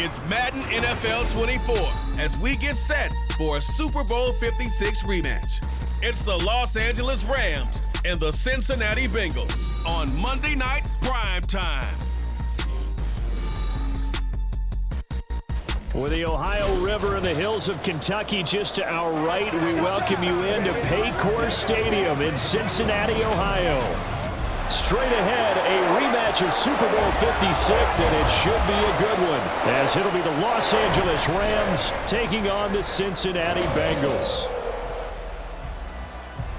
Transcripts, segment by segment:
It's Madden NFL 24 as we get set for a Super Bowl 56 rematch. It's the Los Angeles Rams and the Cincinnati Bengals on Monday Night Prime Time. With the Ohio River and the hills of Kentucky just to our right, we welcome you into Paycor Stadium in Cincinnati, Ohio. Straight ahead, a rematch of Super Bowl 56, and it should be a good one, as it'll be the Los Angeles Rams taking on the Cincinnati Bengals.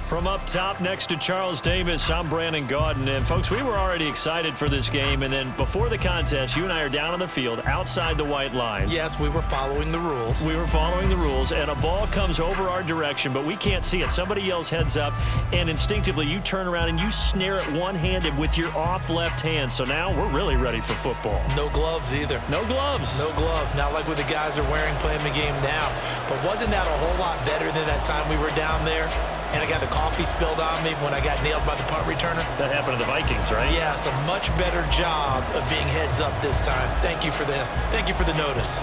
From up top next to Charles Davis, I'm Brandon Gaudin. And, folks, we were already excited for this game. And then before the contest, you and I are down on the field outside the white lines. Yes, we were following the rules. We were following the rules, and a ball comes over our direction, but we can't see it. Somebody yells heads up, and instinctively you turn around and you snare it one-handed with your off left hand. So now we're really ready for football. No gloves either. No gloves. No gloves. Not like what the guys are wearing playing the game now. But wasn't that a whole lot better than that time we were down there? And I got the coffee spilled on me when I got nailed by the punt returner. That happened to the Vikings, right? Yes, a much better job of being heads up this time. Thank you for the notice.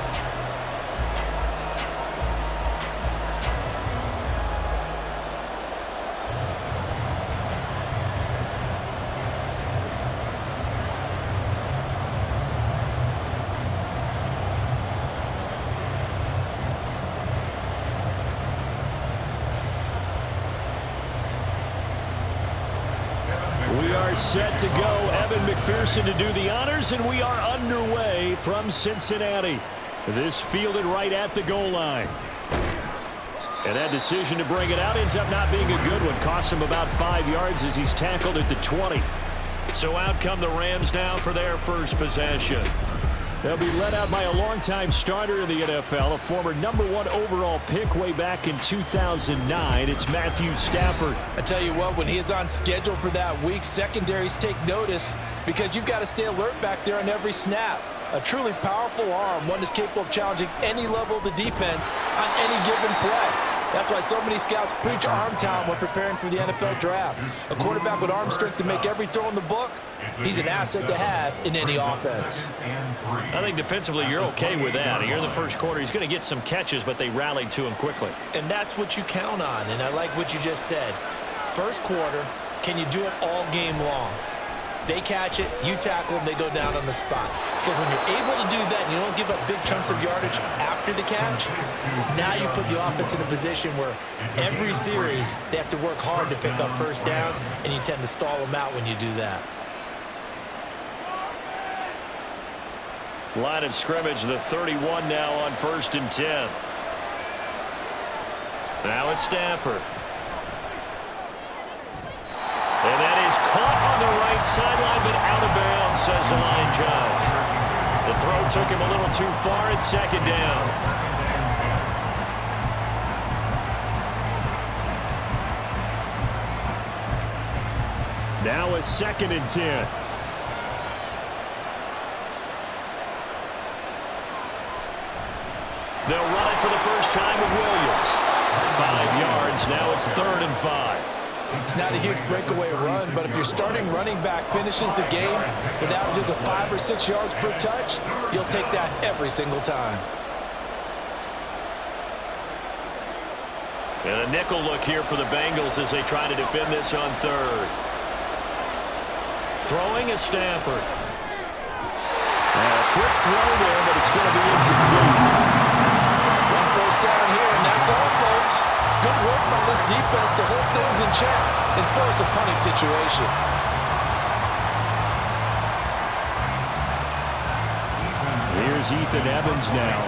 We are set to go. Evan McPherson to do the honors, and we are underway from Cincinnati. This fielded right at the goal line. And that decision to bring it out ends up not being a good one. Cost him about 5 yards as he's tackled at the 20. So out come the Rams now for their first possession. They'll be led out by a longtime starter in the NFL, a former #1 overall pick way back in 2009. It's Matthew Stafford. I tell you what, when he is on schedule for that week, secondaries take notice because you've got to stay alert back there on every snap. A truly powerful arm, one that's capable of challenging any level of the defense on any given play. That's why so many scouts preach arm talent when preparing for the NFL draft. A quarterback with arm strength to make every throw in the book, he's an asset to have in any offense. I think defensively you're okay with that. Here in the first quarter, he's going to get some catches, but they rallied to him quickly. And that's what you count on, and I like what you just said. First quarter, can you do it all game long? They catch it, you tackle them, they go down on the spot. Because when you're able to do that and you don't give up big chunks of yardage after the catch, now you put the offense in a position where every series they have to work hard to pick up first downs, and you tend to stall them out when you do that. Line of scrimmage, the 31 now on 1st and 10. Now it's Stafford. And that is caught on the right sideline, but out of bounds, says the line judge. The throw took him a little too far. It's second down. Now a 2nd and 10. They'll run it for the first time with Williams. 5 yards. Now it's 3rd and 5. It's not a huge breakaway run, but if your starting running back finishes the game with averages of 5 or 6 yards per touch, you'll take that every single time. And a nickel look here for the Bengals as they try to defend this on 3rd. Throwing is Stafford. A quick throw there, but it's going to be incomplete. One first down here, and that's all, folks. Good work by this defense to hold things in check and force a punting situation. Here's Ethan Evans now.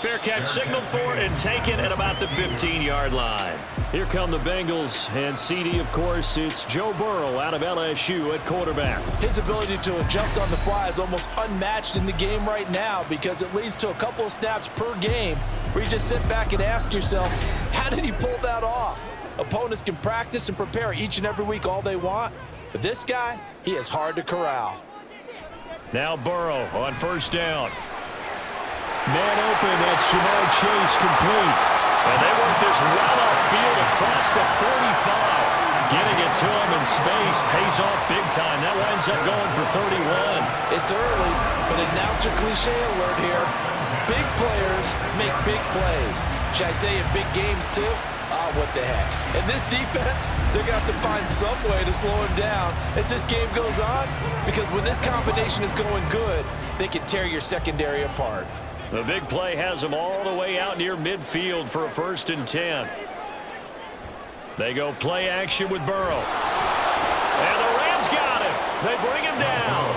Fair catch signaled for and taken at about the 15-yard line. Here come the Bengals, and CD, of course, it's Joe Burrow out of LSU at quarterback. His ability to adjust on the fly is almost unmatched in the game right now because it leads to a couple of snaps per game where you just sit back and ask yourself, how did he pull that off? Opponents can practice and prepare each and every week all they want, but this guy, he is hard to corral. Now Burrow on 1st down. Man open, that's Jamar Chase complete. And they work this well upfield across the 45. Getting it to him in space pays off big time. That winds up going for 31. It's early, but announcer cliche alert here. Big players make big plays. Should I say in big games too? Oh, what the heck. In this defense, they're going to have to find some way to slow him down as this game goes on, because when this combination is going good, they can tear your secondary apart. The big play has them all the way out near midfield for a 1st and 10. They go play action with Burrow. And the Rams got him. They bring him down.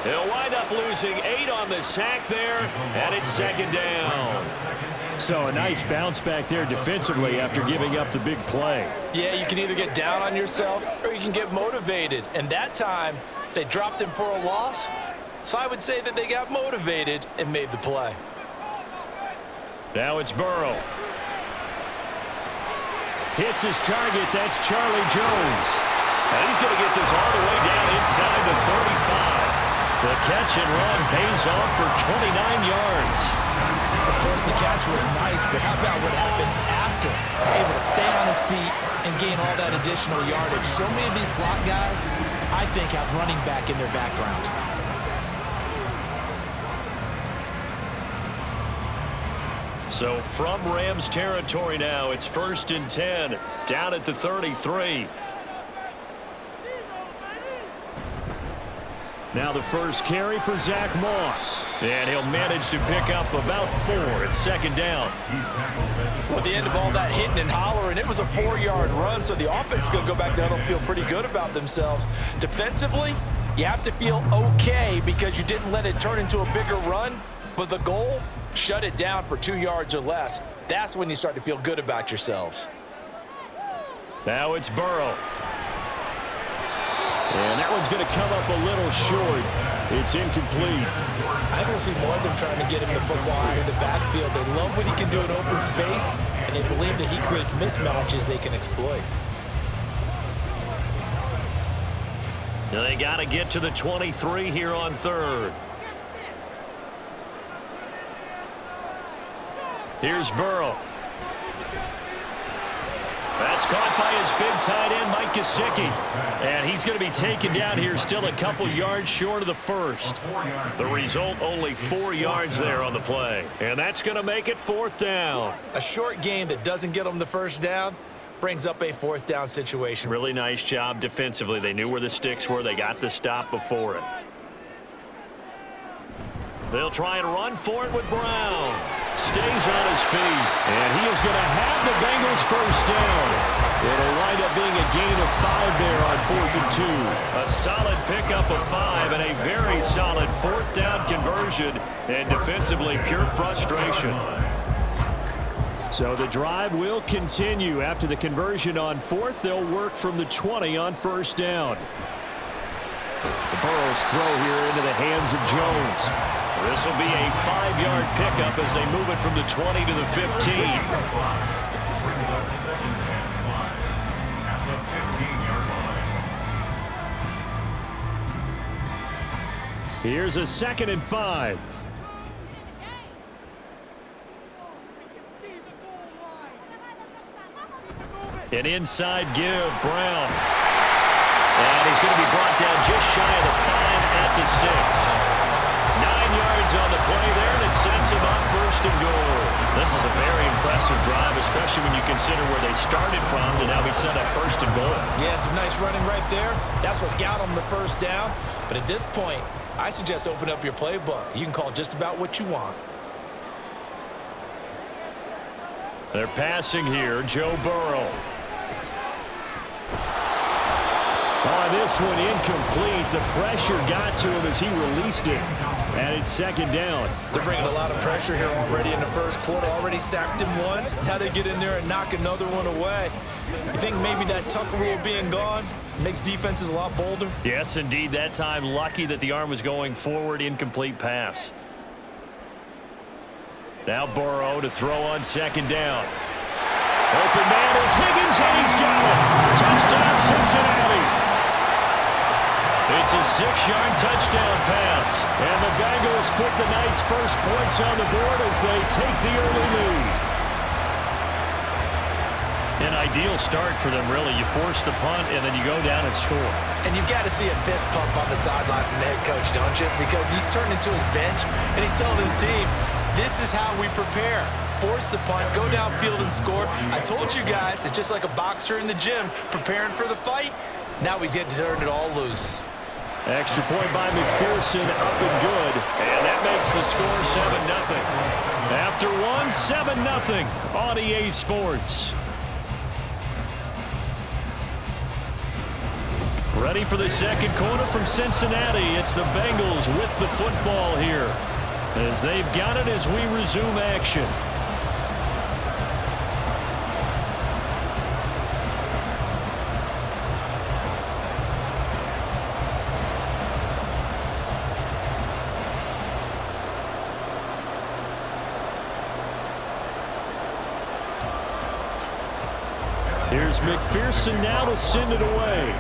He'll wind up losing 8 on the sack there, and it's 2nd down. So a nice bounce back there defensively after giving up the big play. Yeah, you can either get down on yourself or you can get motivated. And that time, they dropped him for a loss. So I would say that they got motivated and made the play. Now it's Burrow. Hits his target. That's Charlie Jones. And he's going to get this all the way down inside the 35. The catch and run pays off for 29 yards. Of course, the catch was nice, but how about what happened after? Able to stay on his feet and gain all that additional yardage. So many of these slot guys, I think, have running back in their background. So from Rams territory now, it's 1st and 10, down at the 33. Now the first carry for Zach Moss. And he'll manage to pick up about 4. It's 2nd down. Well, at the end of all that hitting and hollering, it was a 4-yard run, so the offense is going to go back down and feel pretty good about themselves. Defensively, you have to feel okay because you didn't let it turn into a bigger run, but the goal, shut it down for 2 yards or less. That's when you start to feel good about yourselves. Now it's Burrow. And that one's going to come up a little short. It's incomplete. I think we'll see more of them trying to get him the football out of the backfield. They love what he can do in open space, and they believe that he creates mismatches they can exploit. Now they got to get to the 23 here on 3rd. Here's Burrow. That's caught by his big tight end, Mike Gesicki. And he's going to be taken down here still a couple yards short of the 1st. The result, only 4 yards there on the play. And that's going to make it 4th down. A short game that doesn't get them the 1st down brings up a 4th down situation. Really nice job defensively. They knew where the sticks were. They got the stop before it. They'll try and run for it with Brown. Stays on his feet. And he is going to have the Bengals 1st down. It'll wind up being a gain of 5 there on 4th and 2. A solid pickup of 5 and a very solid 4th down conversion. And defensively, pure frustration. So the drive will continue. After the conversion on 4th, they'll work from the 20 on 1st down. The Burrow's throw here into the hands of Jones. This will be a 5-yard pickup as they move it from the 20 to the 15. Here's a 2nd and 5. An inside give, Brown. And he's going to be brought down just shy of the 5 at the 6. 9 yards on the play there, and it sets him up 1st and goal. This is a very impressive drive, especially when you consider where they started from to now be set up 1st and goal. Yeah, some nice running right there. That's what got them the 1st down. But at this point, I suggest open up your playbook. You can call just about what you want. They're passing here, Joe Burrow. On this one, incomplete. The pressure got to him as he released it. And it's 2nd down. They're bringing a lot of pressure here already in the 1st quarter. Already sacked him once. Now they get in there and knock another one away. You think maybe that tuck rule being gone makes defenses a lot bolder? Yes, indeed. That time, lucky that the arm was going forward. Incomplete pass. Now Burrow to throw on 2nd down. Open man is Higgins, and he's got it. Touchdown, Cincinnati. It's a 6-yard touchdown pass. And the Bengals put the night's first points on the board as they take the early lead. An ideal start for them, really. You force the punt, and then you go down and score. And you've got to see a fist pump on the sideline from the head coach, don't you? Because he's turned into his bench, and he's telling his team, this is how we prepare. Force the punt, go downfield and score. I told you guys, it's just like a boxer in the gym preparing for the fight. Now we get to turn it all loose. Extra point by McPherson, up and good. And that makes the score 7-0. After one, 7-0 on EA Sports. Ready for the second quarter from Cincinnati. It's the Bengals with the football here, as they've got it as we resume action. Here's McPherson now to send it away.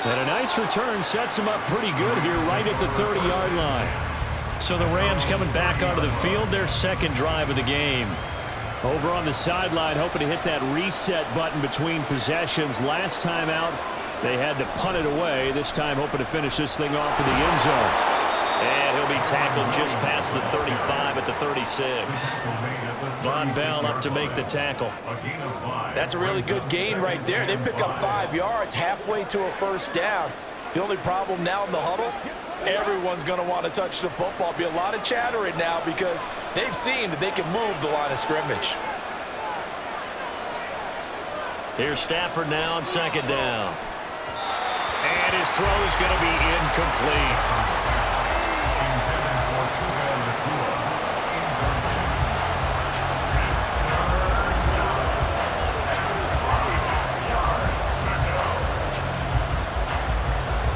And a nice return sets him up pretty good here right at the 30-yard line. So the Rams coming back onto the field, their second drive of the game. Over on the sideline, hoping to hit that reset button between possessions. Last time out, they had to punt it away. This time hoping to finish this thing off in the end zone. And he'll be tackled just past the 35 at the 36. Von Bell up to make the tackle. That's a really good gain right there. They pick up 5 yards halfway to a first down. The only problem now in the huddle, everyone's going to want to touch the football. Be a lot of chattering now because they've seen that they can move the line of scrimmage. Here's Stafford now on second down. And his throw is going to be incomplete.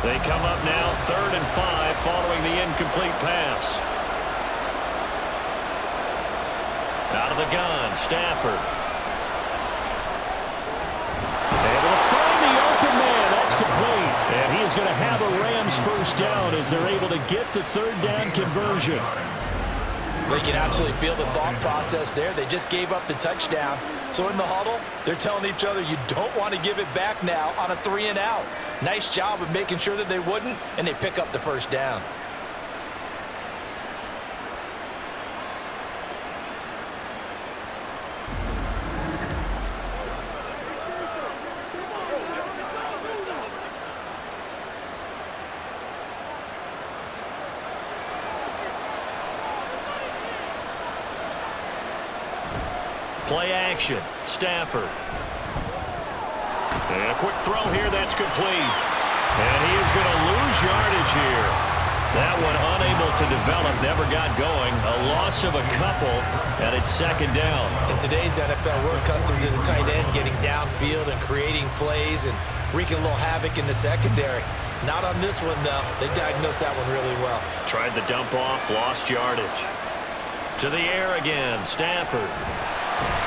They come up now 3rd and 5 following the incomplete pass. Out of the gun, Stafford. Able to find the open man. That's complete. And he is going to have a Rams first down as they're able to get the 3rd down conversion. Well, you can absolutely feel the thought process there. They just gave up the touchdown. So in the huddle, they're telling each other, you don't want to give it back now on a 3-and-out. Nice job of making sure that they wouldn't, and they pick up the first down. Play action. Stafford. And a quick throw here. That's complete. And he is going to lose yardage here. That one unable to develop. Never got going. A loss of a couple. And it's second down. In today's NFL, we're accustomed to the tight end getting downfield and creating plays and wreaking a little havoc in the secondary. Not on this one, though. They diagnosed that one really well. Tried the dump off. Lost yardage. To the air again. Stafford.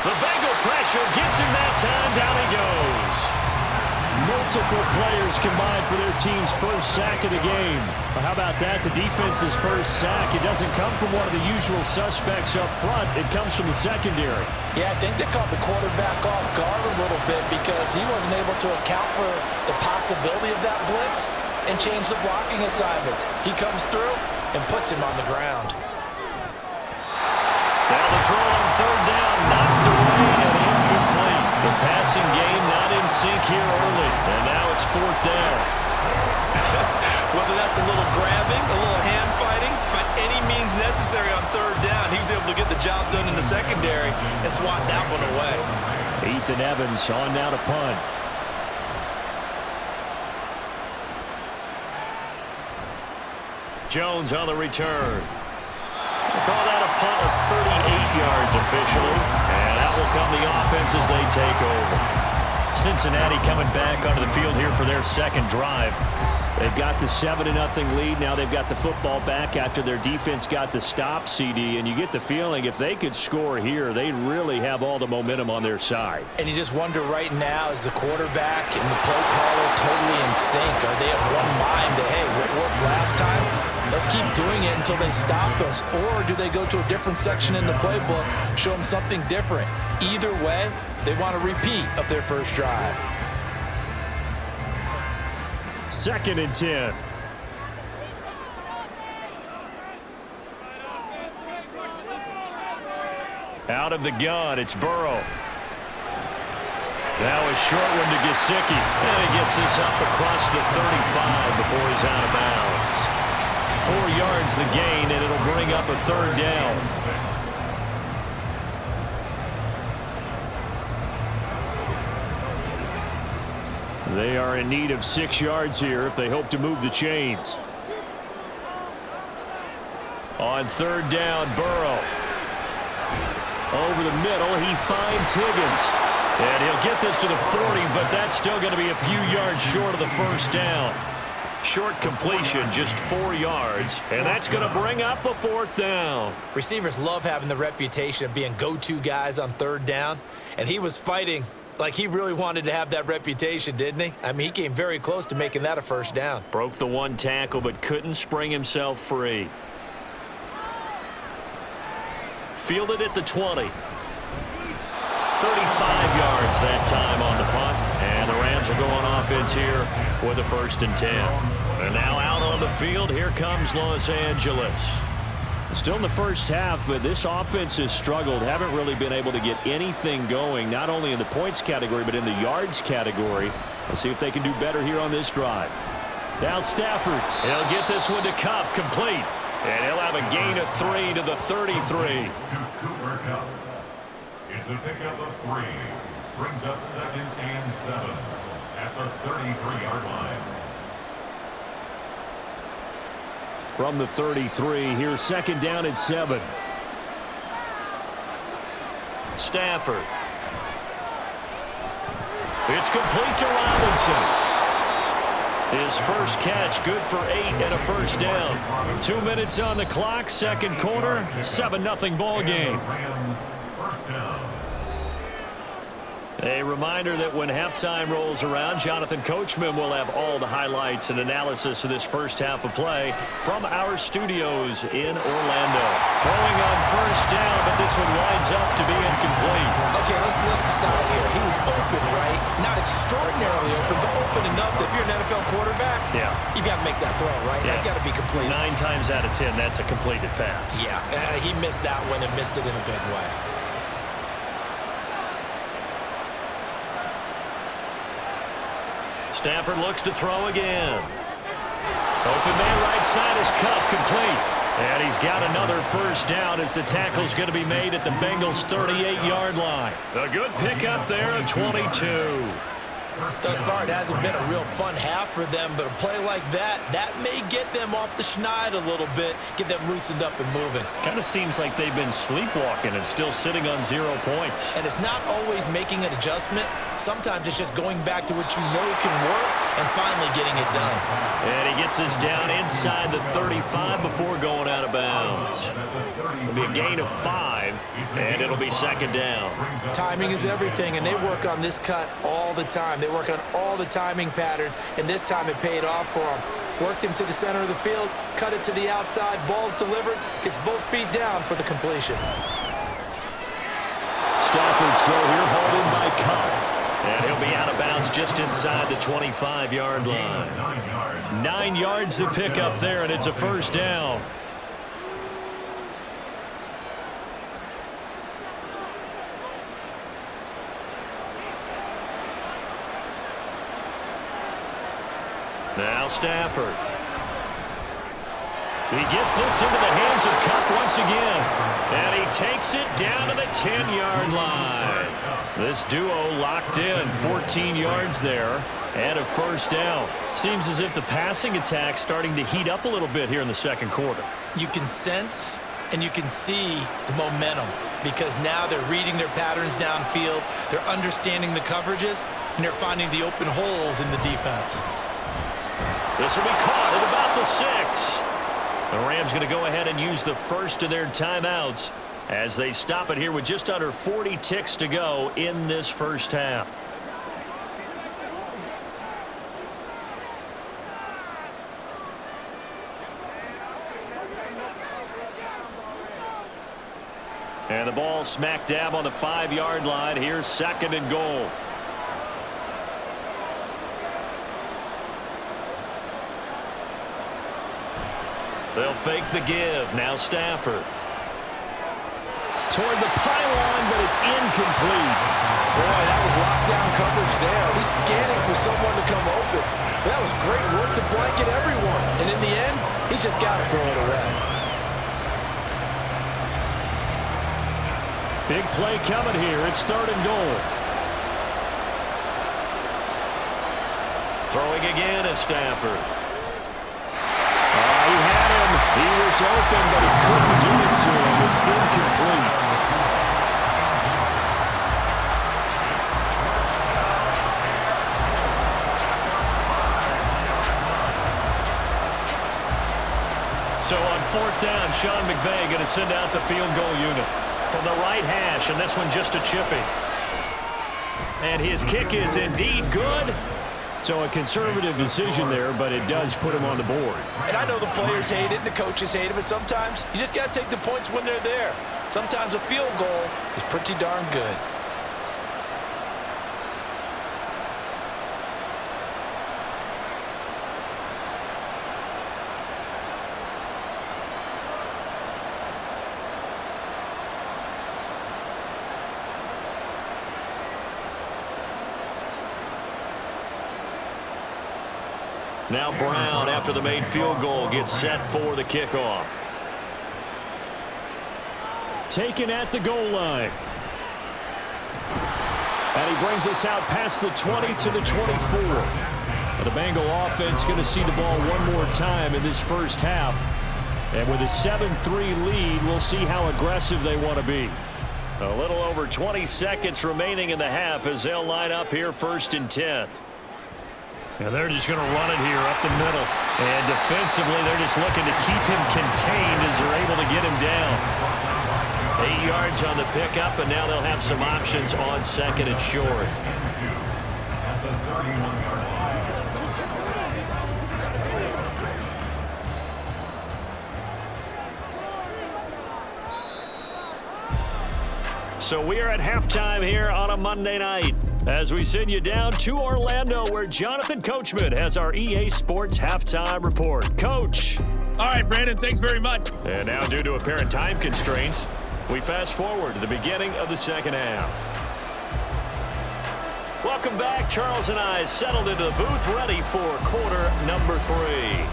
The Bengal pressure gets him that time. Down he goes. Multiple players combined for their team's first sack of the game. How about that? The defense's first sack. It doesn't come from one of the usual suspects up front. It comes from the secondary. Yeah, I think they caught the quarterback off guard a little bit because he wasn't able to account for the possibility of that blitz and change the blocking assignment. He comes through and puts him on the ground. Now the throw on 3rd down, knocked away and incomplete. The passing game not in sync here early, and now it's 4th down. Whether that's a little grabbing, a little hand fighting, by any means necessary on 3rd down, he was able to get the job done in the secondary and swat that one away. Ethan Evans on now to punt. Jones on the return. We'll call that a punt of 38 yards officially. And out will come the offense as they take over. Cincinnati coming back onto the field here for their second drive. They've got the 7-0 lead. Now they've got the football back after their defense got the stop, CD. And you get the feeling if they could score here, they really have all the momentum on their side. And you just wonder right now, is the quarterback and the play caller totally in sync? Are they of one mind that, hey, what worked last time? Let's keep doing it until they stop us. Or do they go to a different section in the playbook, show them something different? Either way, they want a repeat of their first drive. 2nd and 10. Out of the gun, it's Burrow. Now a short one to Gesicki. And he gets this up across the 35 before he's out of bounds. 4 yards the gain, and it'll bring up a 3rd down. They are in need of 6 yards here if they hope to move the chains. On 3rd down, Burrow. Over the middle, he finds Higgins. And he'll get this to the 40, but that's still going to be a few yards short of the first down. Short completion, just 4 yards, and that's going to bring up a 4th down. Receivers love having the reputation of being go-to guys on 3rd down, and he was fighting like he really wanted to have that reputation, didn't he? I mean, he came very close to making that a first down. Broke the 1 tackle, but couldn't spring himself free. Fielded at the 20. 35 yards that time on the punt, and the Rams are going offense here with a 1st and 10. And now out on the field, here comes Los Angeles. Still in the first half, but this offense has struggled. Haven't really been able to get anything going, not only in the points category, but in the yards category. Let's see if they can do better here on this drive. Now Stafford. He'll get this one to Kupp, complete. And he'll have a gain of 3 to the 33. It's a pickup of 3. Brings up 2nd and 7 at the 33-yard line. From the 33, here's 2nd down and 7. Stafford. It's complete to Robinson. His first catch, good for 8 and a first down. 2 minutes on the clock, 2nd quarter, 7-0 ball game. A reminder that when halftime rolls around, Jonathan Coachman will have all the highlights and analysis of this first half of play from our studios in Orlando. Throwing on first down, but this one winds up to be incomplete. Okay, let's decide here. He was open, right? Not extraordinarily open, but open enough that if you're an NFL quarterback, you got to make that throw, right? Yeah. That's got to be complete. 9 times out of 10, that's a completed pass. Yeah, he missed that one and missed it in a big way. Stafford looks to throw again. Open man right side is Kupp, complete. And he's got another first down as the tackle's going to be made at the Bengals' 38-yard line. A good pickup there of 22. Thus far, it hasn't been a real fun half for them, but a play like that may get them off the schneid a little bit, get them loosened up and moving. Kind of seems like they've been sleepwalking and still sitting on 0 points. And it's not always making an adjustment. Sometimes it's just going back to what you know can work and finally getting it done. And he gets us down inside the 35 before going out of bounds. It'll be a gain of 5, and it'll be 2nd down. Timing is everything, and they work on this cut all the time. They work on all the timing patterns, and this time it paid off for them. Worked him to the center of the field, cut it to the outside, ball's delivered, gets both feet down for the completion. Stafford's throw here, hauled in by Kupp. And he'll be out of bounds just inside the 25-yard line. 9 yards to pick up there, and it's a first down. Now Stafford. He gets this into the hands of Kupp once again. And he takes it down to the 10-yard line. This duo locked in, 14 yards there, and a first down. Seems as if the passing attack's starting to heat up a little bit here in the 2nd quarter. You can sense and you can see the momentum because now they're reading their patterns downfield, they're understanding the coverages, and they're finding the open holes in the defense. This will be caught at about the 6. The Rams going to go ahead and use the first of their timeouts as they stop it here with just under 40 ticks to go in this first half. And the ball smack dab on the 5-yard line. Here's 2nd and goal. They'll fake the give. Now Stafford. Toward the pylon, but it's incomplete. Boy, that was lockdown coverage there. He's scanning for someone to come open. That was great work to blanket everyone. And in the end, he's just got to throw it away. Big play coming here. It's 3rd and goal. Throwing again is Stafford. He had him. He was open, but he couldn't get it to him. It's incomplete. So on 4th down, Sean McVay going to send out the field goal unit from the right hash, and this one just a chippy. And his kick is indeed good. So a conservative decision there, but it does put him on the board. And I know the players hate it and the coaches hate it, but sometimes you just got to take the points when they're there. Sometimes a field goal is pretty darn good. Now Brown, after the made field goal, gets set for the kickoff. Taken at the goal line. And he brings us out past the 20 to the 24. The Bengal offense going to see the ball one more time in this first half. And with a 7-3 lead, we'll see how aggressive they want to be. A little over 20 seconds remaining in the half as they'll line up here 1st and 10. And they're just going to run it here up the middle. And defensively, they're just looking to keep him contained as they're able to get him down. 8 yards on the pickup, and now they'll have some options on 2nd and short. At the 31-yard line. So we are at halftime here on a Monday night as we send you down to Orlando, where Jonathan Coachman has our EA Sports halftime report. Coach. All right, Brandon, thanks very much. And now, due to apparent time constraints, we fast forward to the beginning of the second half. Welcome back. Charles and I settled into the booth ready for quarter number 3.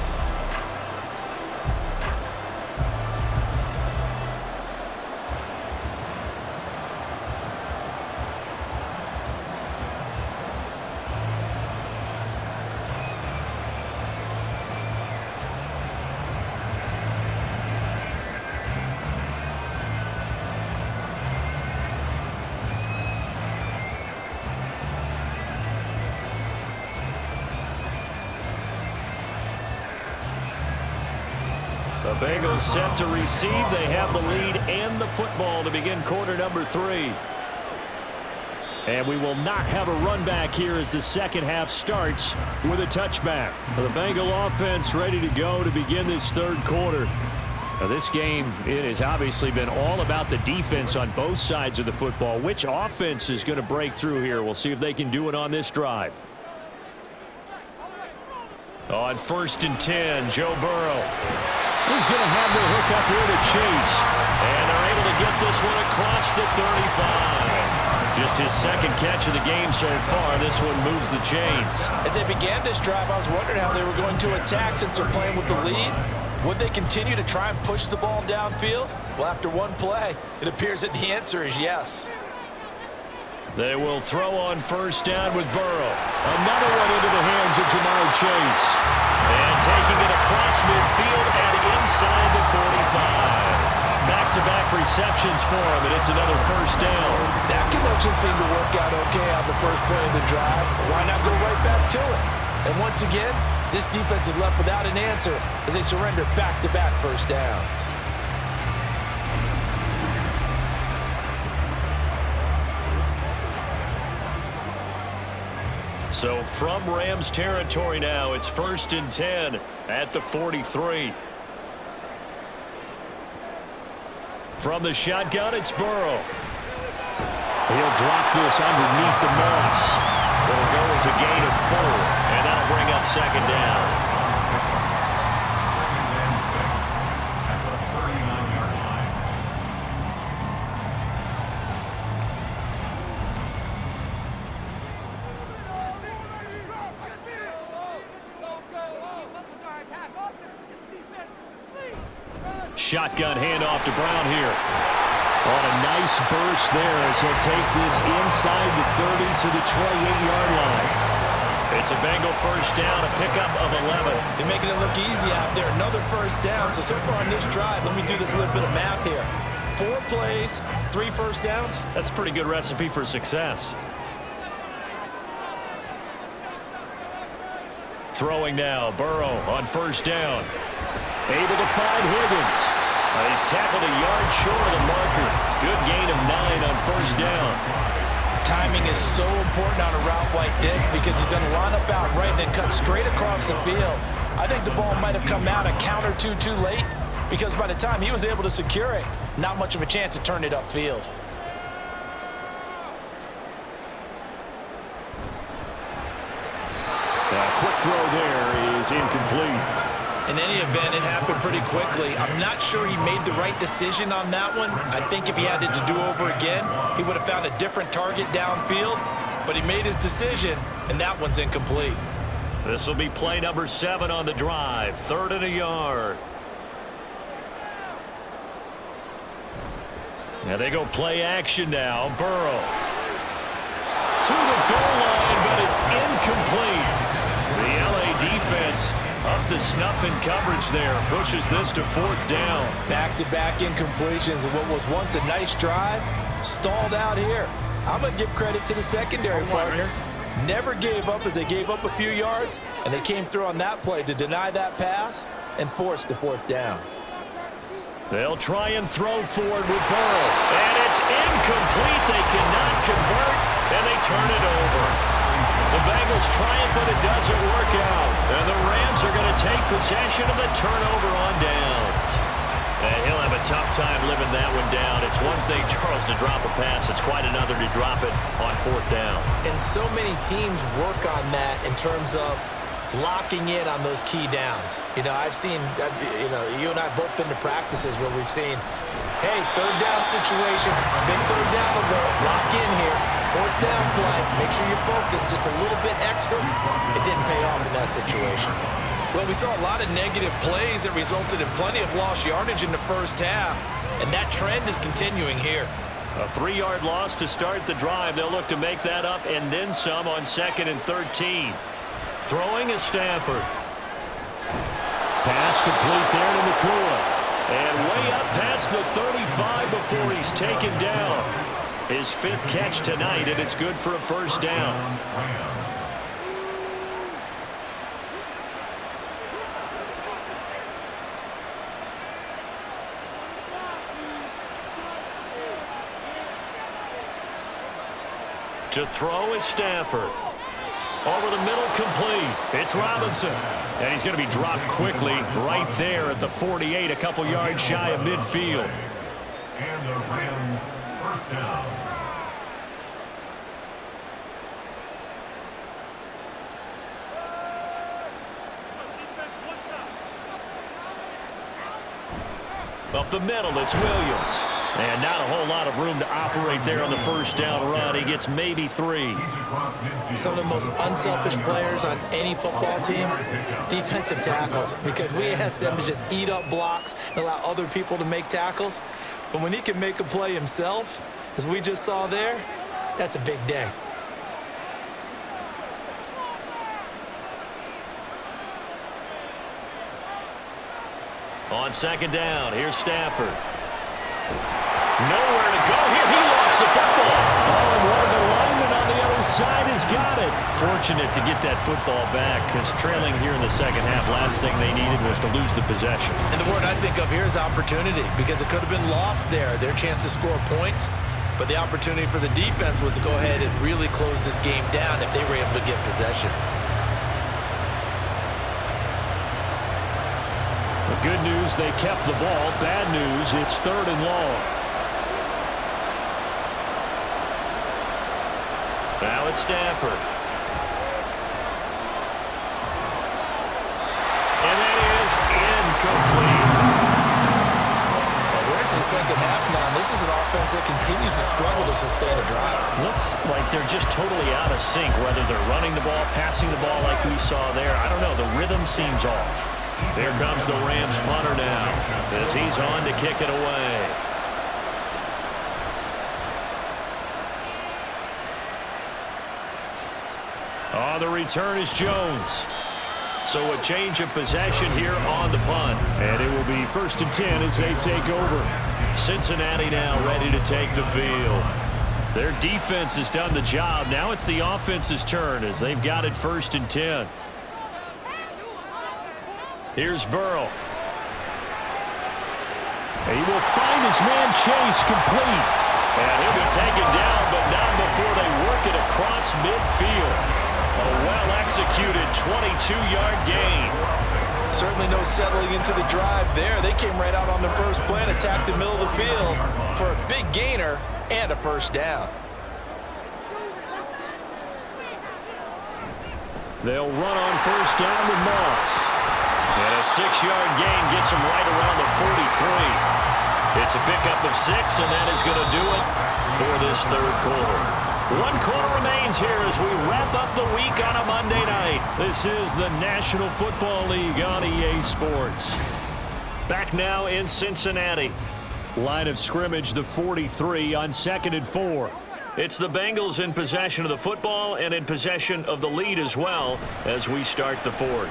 The Bengals set to receive. They have the lead and the football to begin quarter number 3. And we will not have a run back here as the second half starts with a touchback. The Bengal offense ready to go to begin this third quarter. Now this game, it has obviously been all about the defense on both sides of the football. Which offense is going to break through here? We'll see if they can do it on this drive. On 1st and 10, Joe Burrow. He's going to have the hook up here to Chase. And they're able to get this one across the 35. Just his second catch of the game so far. This one moves the chains. As they began this drive, I was wondering how they were going to attack since they're playing with the lead. Would they continue to try and push the ball downfield? Well, after one play, it appears that the answer is yes. They will throw on 1st down with Burrow. Another one into the hands of Jamar Chase. And taking it across midfield and inside the 45. Back-to-back receptions for him, and it's another 1st down. That connection seemed to work out okay on the first play of the drive. Why not go right back to it? And once again, This defense is left without an answer as they surrender back-to-back first downs. So from Rams territory now, it's 1st and 10 at the 43. From the shotgun, it's Burrow. He'll drop this underneath the moss. It'll go as a gain of 4, and that'll bring up 2nd down. Shotgun handoff to Brown here. On a nice burst there as he'll take this inside the 30 to the 28-yard line. It's a Bengal first down, a pickup of 11. They're making it look easy out there. Another first down. So far on this drive, let me do this little bit of math here. 4 plays, 3 first downs. That's a pretty good recipe for success. Throwing now, Burrow on first down. Able to find Higgins. He's tackled a yard short of the marker. Good gain of 9 on first down. Timing is so important on a route like this because he's going to line up out right and then cut straight across the field. I think the ball might have come out a count or two too late because by the time he was able to secure it, not much of a chance to turn it upfield. Quick throw there is incomplete. In any event, it happened pretty quickly. I'm not sure he made the right decision on that one. I think if he had it to do over again, he would have found a different target downfield. But he made his decision, and that one's incomplete. This will be play number 7 on the drive. 3rd and a yard. Now they go play action now. Burrow. To the goal line, but it's incomplete. The LA defense up to snuff in coverage there. Pushes this to 4th down. Back-to-back incompletions of what was once a nice drive. Stalled out here. I'm going to give credit to the secondary partner. Never gave up as they gave up a few yards, and they came through on that play to deny that pass and force the 4th down. They'll try and throw forward with Burrow. And it's incomplete. They cannot convert, and they turn it over. The Bengals try it, but it doesn't work out. And the Rams are going to take possession of the turnover on downs. And he'll have a tough time living that one down. It's one thing, Charles, to drop a pass. It's quite another to drop it on 4th down. And so many teams work on that in terms of locking in on those key downs. You know, you and I both been to practices where we've seen, hey, 3rd down situation, big 3rd down alert, lock in here. 4th down play, make sure you focus just a little bit extra. It didn't pay off in that situation. Well, we saw a lot of negative plays that resulted in plenty of lost yardage in the first half, and that trend is continuing here. A 3-yard loss to start the drive. They'll look to make that up and then some on 2nd and 13. Throwing is Stafford. Pass complete there to Nakua. And way up past the 35 before he's taken down. His 5th catch tonight, and it's good for a first down. To throw is Stafford. Over the middle, complete. It's Robinson. And he's going to be dropped quickly right there at the 48, a couple yards shy of midfield. And the Rams first down. Up the middle, it's Williams. And not a whole lot of room to operate there on the first down run. He gets maybe 3. Some of the most unselfish players on any football team, defensive tackles, because we ask them to just eat up blocks and allow other people to make tackles. But when he can make a play himself, as we just saw there, that's a big day. On 2nd down, here's Stafford. Nowhere to go here. He lost the football. Oh, and one of the linemen on the other side is he's got it. Fortunate to get that football back, because trailing here in the second half, last thing they needed was to lose the possession. And the word I think of here is opportunity, because it could have been lost there, their chance to score points. But the opportunity for the defense was to go ahead and really close this game down if they were able to get possession. The good news, they kept the ball. Bad news, it's 3rd and long. Now it's Stafford. And that is incomplete. We're into the second half now, and this is an offense that continues to struggle to sustain a drive. Looks like they're just totally out of sync, whether they're running the ball, passing the ball like we saw there. I don't know. The rhythm seems off. There comes the Rams punter now as he's on to kick it away. On the return is Jones. So a change of possession here on the punt. And it will be 1st and 10 as they take over. Cincinnati now ready to take the field. Their defense has done the job. Now it's the offense's turn as they've got it 1st and 10. Here's Burrow. He will find his man Chase complete. And he'll be taken down, but not before they work it across midfield. A well-executed 22-yard gain. Certainly no settling into the drive there. They came right out on the first play and attacked the middle of the field for a big gainer and a first down. They'll run on 1st down with Moss. And a 6-yard gain gets him right around the 43. It's a pickup of 6, and that is going to do it for this 3rd quarter. 1 quarter remains here as we wrap up the week on a Monday night. This is the National Football League on EA Sports. Back now in Cincinnati. Line of scrimmage, the 43 on 2nd and 4. It's the Bengals in possession of the football and in possession of the lead as well as we start the 4th.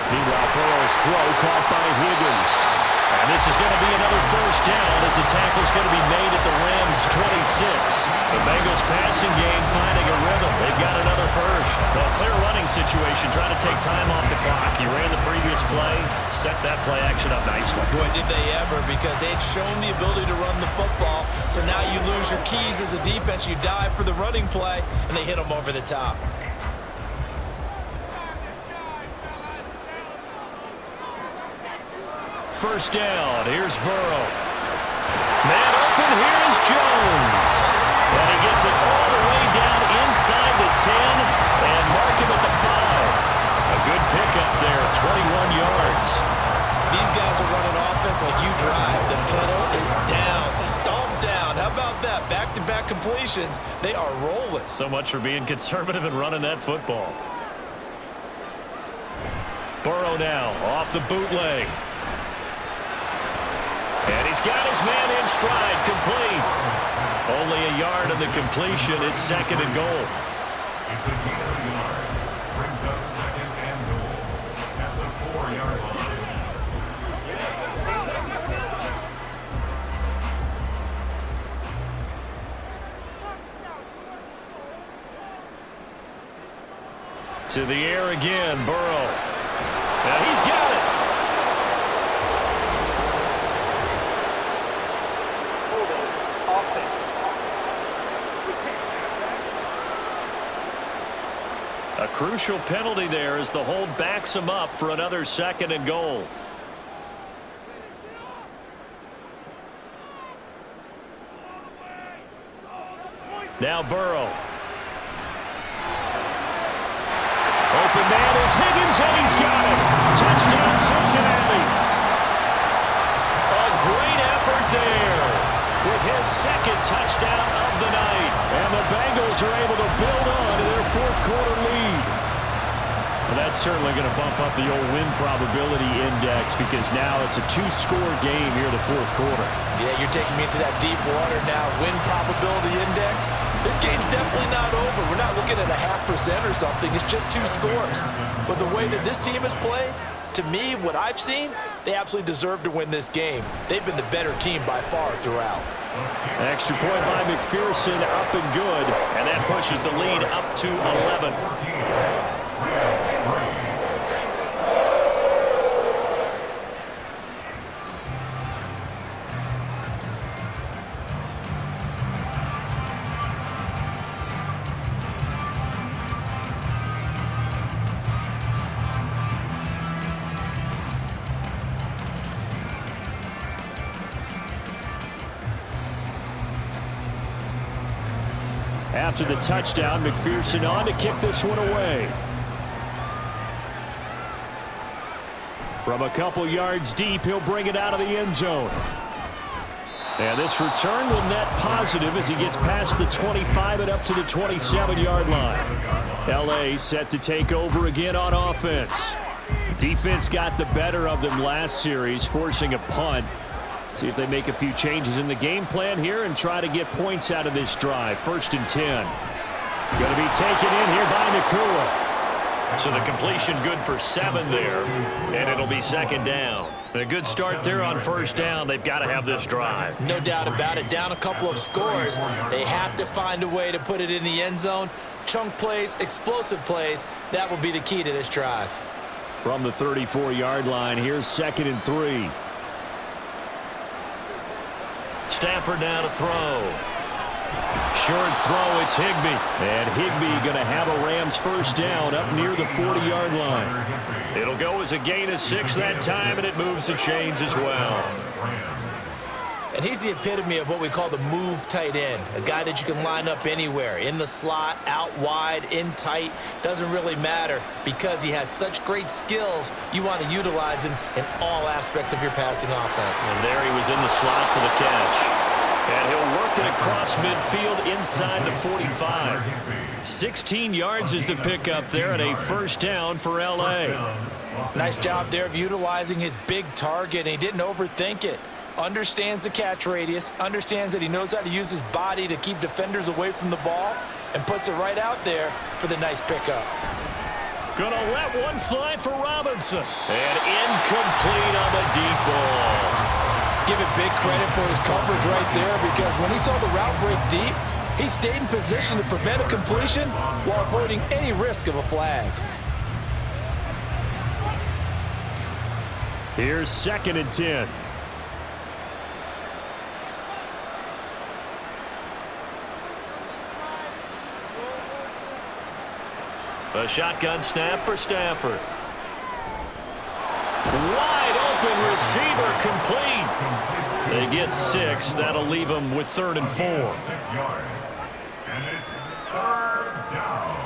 Meanwhile, Burrow's throw caught by Higgins. And this is going to be another first down as the tackle's going to be made at the Rams' 26. The Bengals passing game finding a rhythm. They've got another first. Well, clear running situation, trying to take time off the clock. He ran the previous play, set that play action up nicely. Boy, did they ever, because they had shown the ability to run the football. So now you lose your keys as a defense. You dive for the running play, and they hit them over the top. First down, here's Burrow. Man open, here's Jones. And he gets it all the way down inside the 10 and mark him at the 5. A good pickup there, 21 yards. These guys are running offense like you drive. The pedal is down, stomp down. How about that? Back-to-back completions. They are rolling. So much for being conservative and running that football. Burrow now off the bootleg. And he's got his man in stride, complete. Only a yard of the completion. It's 2nd and goal. It's a gain of a yard. Brings up 2nd and goal at the 4-yard line. To the air again, Burrow. And he's got it. A crucial penalty there as the hold backs him up for another 2nd and goal. Now Burrow. Open man is Higgins, and he's got it. Touchdown, Cincinnati. A great effort there with his 2nd touchdown of the night. And the Bengals are able to build on to their 4th quarter lead. Well, that's certainly going to bump up the old win probability index because now it's a 2-score game here in the 4th quarter. Yeah, you're taking me into that deep water now. Win probability index. This game's definitely not over. We're not looking at a 0.5% or something. It's just 2 scores. But the way that this team has played, to me, what I've seen, they absolutely deserve to win this game. They've been the better team by far throughout. Extra point by McPherson, up and good. And that pushes the lead up to 11. After the touchdown, McPherson on to kick this one away. From a couple yards deep, he'll bring it out of the end zone. And this return will net positive as he gets past the 25 and up to the 27-yard line. L.A. set to take over again on offense. Defense got the better of them last series, forcing a punt. See if they make a few changes in the game plan here and try to get points out of this drive. 1st and 10. Going to be taken in here by Nakua. So the completion good for 7 there, and it'll be 2nd down. A good start there on 1st down. They've got to have this drive. No doubt about it. Down a couple of scores. They have to find a way to put it in the end zone. Chunk plays, explosive plays. That will be the key to this drive. From the 34-yard line, here's 2nd and 3. Stafford now to throw. Short throw, it's Higbee. And Higbee going to have a Rams 1st down up near the 40-yard line. It'll go as a gain of 6 that time, and it moves the chains as well. And he's the epitome of what we call the move tight end. A guy that you can line up anywhere. In the slot, out wide, in tight. Doesn't really matter because he has such great skills. You want to utilize him in all aspects of your passing offense. And there he was in the slot for the catch. And he'll work it across midfield inside the 45. 16 yards is the pickup there and a 1st down for L.A. Nice job there of utilizing his big target. And he didn't overthink it. Understands the catch radius, understands that he knows how to use his body to keep defenders away from the ball, and puts it right out there for the nice pickup. Gonna let one fly for Robinson. And incomplete on the deep ball. Give it big credit for his coverage right there, because when he saw the route break deep, he stayed in position to prevent a completion while avoiding any risk of a flag. Here's 2nd and 10. A shotgun snap for Stafford. Wide open receiver complete. They get 6. That'll leave them with 3rd and 4. 6 yards. And it's 3rd down.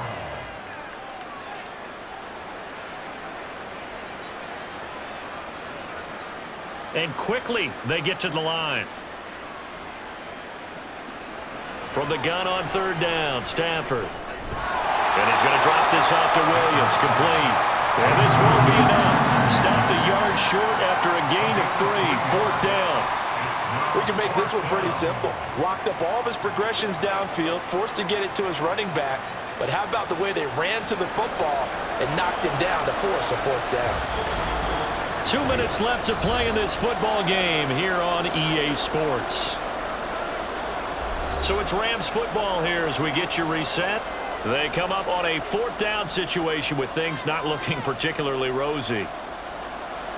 And quickly they get to the line. From the gun on 3rd down, Stafford. And he's going to drop this off to Williams, complete. And this won't be enough. Stopped a yard short after a gain of 3. 4th down. We can make this one pretty simple. Locked up all of his progressions downfield, forced to get it to his running back. But how about the way they ran to the football and knocked him down to force a 4th down? 2 minutes left to play in this football game here on EA Sports. So it's Rams football here as we get you reset. They come up on a 4th down situation with things not looking particularly rosy.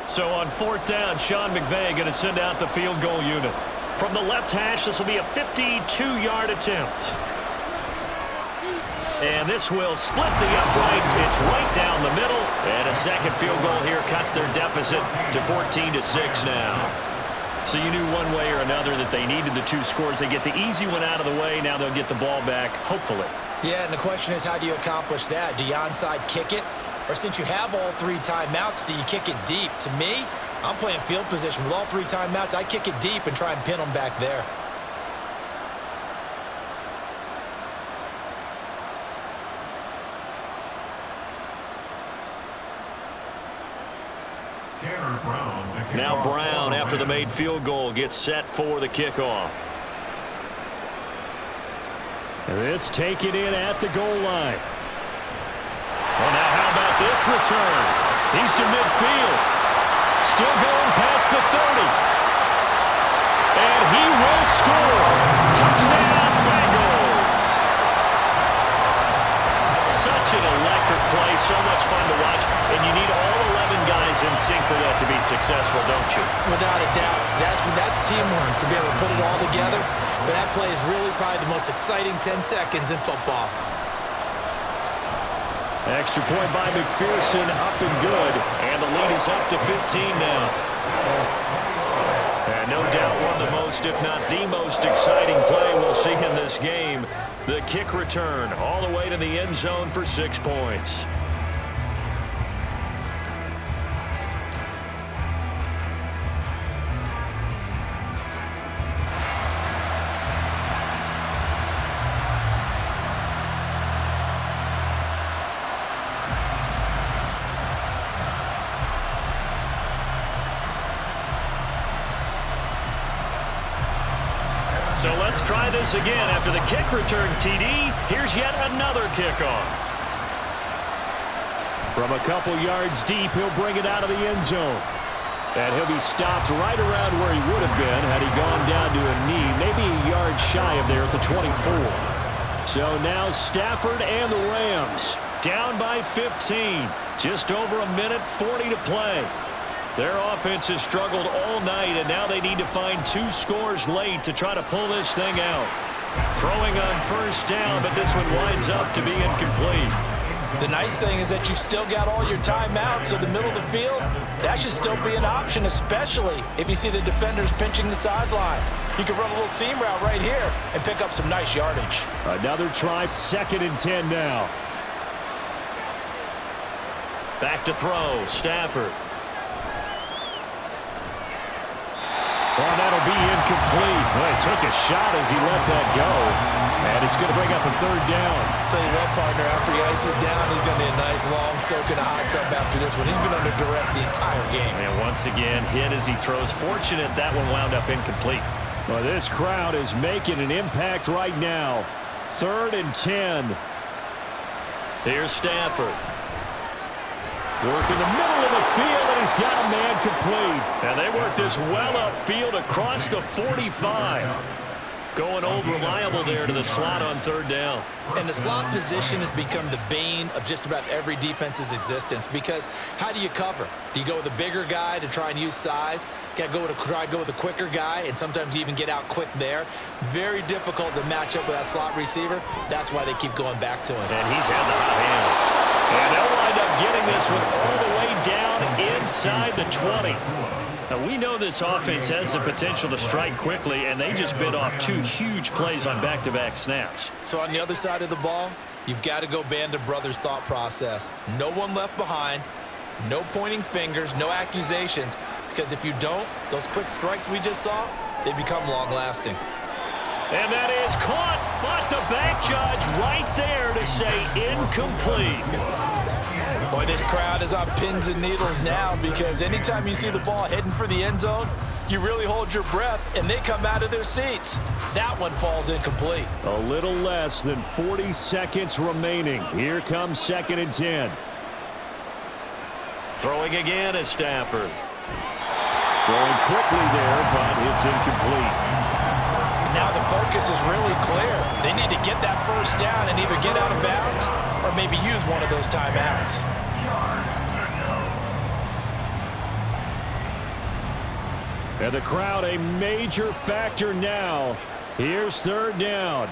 So on 4th down, Sean McVay going to send out the field goal unit. From the left hash, this will be a 52-yard attempt. And this will split the uprights. It's right down the middle. And a second field goal here cuts their deficit to 14-6 now. So you knew one way or another that they needed the 2 scores. They get the easy one out of the way. Now they'll get the ball back, hopefully. Yeah, and the question is, how do you accomplish that? Do you onside kick it? Or since you have all 3 timeouts, do you kick it deep? To me, I'm playing field position. With all 3 timeouts, I kick it deep and try and pin them back there. Now Brown, after the made field goal, gets set for the kickoff. This taken in at the goal line. Well, now how about this return? He's to midfield. Still going past the 30. And he will score. Touchdown, Bengals. Such an electric play, so much fun to watch, and you need all 11 guys in sync for that to be successful, don't you? Without a doubt. That's teamwork to be able to put it all together. But that play is really probably the most exciting 10 seconds in football. Extra point by McPherson, up and good. And the lead is up to 15 now. And no doubt one of the most, if not the most exciting play we'll see in this game. The kick return all the way to the end zone for 6 points. So let's try this again. After the kick return, TD, here's yet another kickoff. From a couple yards deep, he'll bring it out of the end zone. And he'll be stopped right around where he would have been had he gone down to a knee, maybe a yard shy of there at the 24. So now Stafford and the Rams down by 15. Just over a minute 40 to play. Their offense has struggled all night, and now they need to find 2 scores late to try to pull this thing out. Throwing on first down, but this one winds up to be incomplete. The nice thing is that you've still got all your timeouts, so the middle of the field, that should still be an option, especially if you see the defenders pinching the sideline. You can run a little seam route right here and pick up some nice yardage. Another try, 2nd and 10 now. Back to throw, Stafford. Oh, that'll be incomplete. Well, he took a shot as he let that go. And it's going to bring up a 3rd down. Tell you what, partner, after he ices down, he's going to be a nice long soak in a hot tub after this one. He's been under duress the entire game. And once again, hit as he throws. Fortunate that one wound up incomplete. Well, this crowd is making an impact right now. 3rd and 10. Here's Stafford. Work in the middle of the field, and he's got a man complete. And they work this well upfield across the 45. Going old reliable there to the slot on 3rd down. And the slot position has become the bane of just about every defense's existence, because how do you cover? Do you go with a bigger guy to try and use size? Got to try to go with a quicker guy, and sometimes you even get out quick there. Very difficult to match up with that slot receiver. That's why they keep going back to him. And he's had the hot hand. And they'll wind up getting this one all the way down inside the 20. Now, we know this offense has the potential to strike quickly, and they just bit off 2 huge plays on back-to-back snaps. So on the other side of the ball, you've got to go Band of Brothers thought process. No one left behind, no pointing fingers, no accusations, because if you don't, those quick strikes we just saw, they become long-lasting. And that is caught, but the back judge right there to say incomplete. Boy, this crowd is on pins and needles now, because anytime you see the ball heading for the end zone, you really hold your breath, and they come out of their seats. That one falls incomplete. A little less than 40 seconds remaining. Here comes 2nd and 10. Throwing again is Stafford. Throwing quickly there, but it's incomplete. Now the focus is really clear. They need to get that first down and either get out of bounds or maybe use one of those timeouts. And the crowd a major factor now. Here's 3rd down.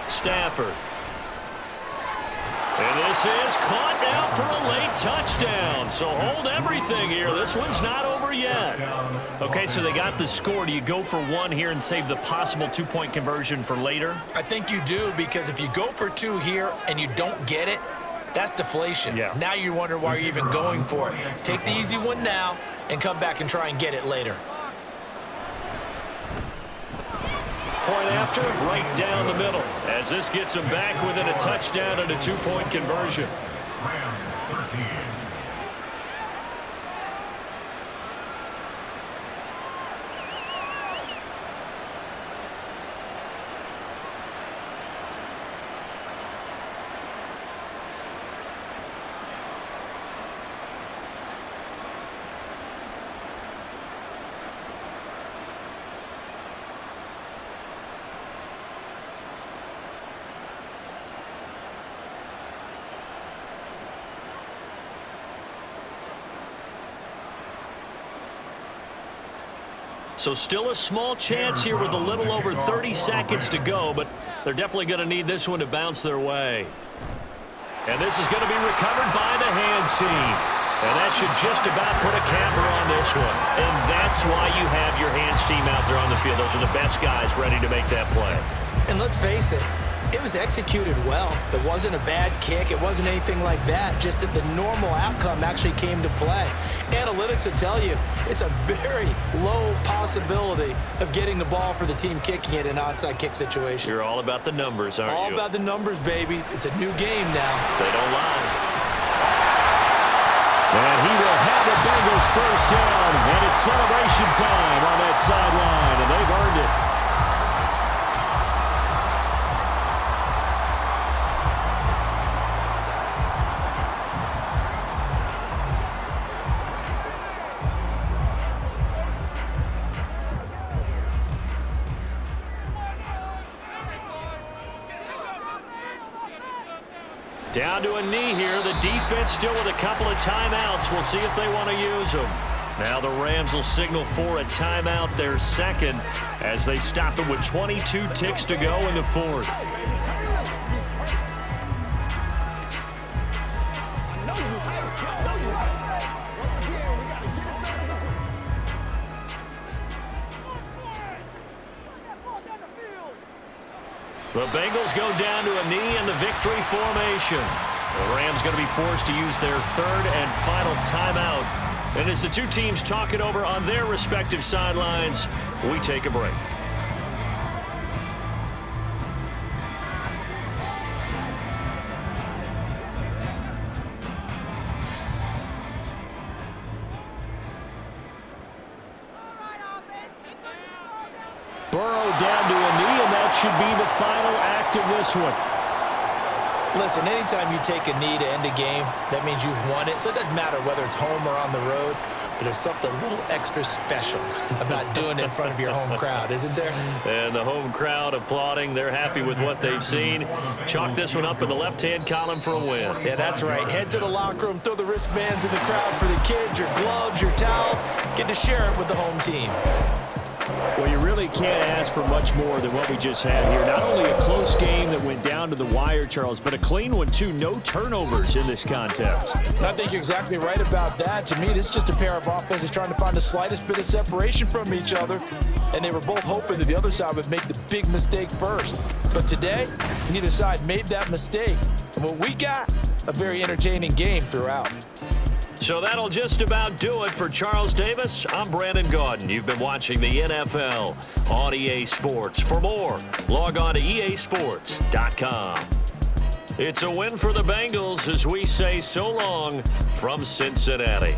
Stafford. And this is caught now for a late touchdown. So hold everything here. This one's not over yet. Okay, so they got the score. Do you go for 1 here and save the possible 2-point conversion for later? I think you do, because if you go for 2 here and you don't get it, that's deflation. Yeah. Now you wonder why you're even going for it. Take the easy one now and come back and try and get it later. Point after, right down the middle, as this gets them back within a touchdown and a 2-point conversion. Rams 13. So still a small chance here with a little over 30 seconds to go, but they're definitely going to need this one to bounce their way. And this is going to be recovered by the hands team. And that should just about put a capper on this one. And that's why you have your hands team out there on the field. Those are the best guys ready to make that play. And let's face it, it was executed well. It wasn't a bad kick. It wasn't anything like that. Just that the normal outcome actually came to play. Analytics will tell you it's a very low possibility of getting the ball for the team kicking it in an onside kick situation. You're all about the numbers, aren't you? All about the numbers, baby. It's a new game now. They don't lie. And he will have the Bengals first down, and it's celebration time on that sideline, and they've earned it. Down to a knee here. The defense still with a couple of timeouts. We'll see if they want to use them. Now the Rams will signal for a timeout, their second, as they stop it with 22 ticks to go in the fourth. The Bengals go down to a knee in the victory formation. The Rams going to be forced to use their third and final timeout. And as the two teams talk it over on their respective sidelines, we take a break. Burrow down to a knee, and that should be the final act of this one. Listen, anytime you take a knee to end a game, that means you've won it. So it doesn't matter whether it's home or on the road, but there's something a little extra special about doing it in front of your home crowd, isn't there? And the home crowd applauding. They're happy with what they've seen. Chalk this one up in the left-hand column for a win. Yeah, that's right. Head to the locker room, throw the wristbands in the crowd for the kids, your gloves, your towels. Get to share it with the home team. Well, you really can't ask for much more than what we just had here. Not only a close game that went down to the wire, Charles, but a clean one, too. No turnovers in this contest. I think you're exactly right about that. To me, this is just a pair of offenses trying to find the slightest bit of separation from each other, and they were both hoping that the other side would make the big mistake first. But today, neither side made that mistake. And what we got, a very entertaining game throughout. So that'll just about do it for Charles Davis. I'm Brandon Gaudin. You've been watching the NFL on EA Sports. For more, log on to easports.com. It's a win for the Bengals as we say so long from Cincinnati.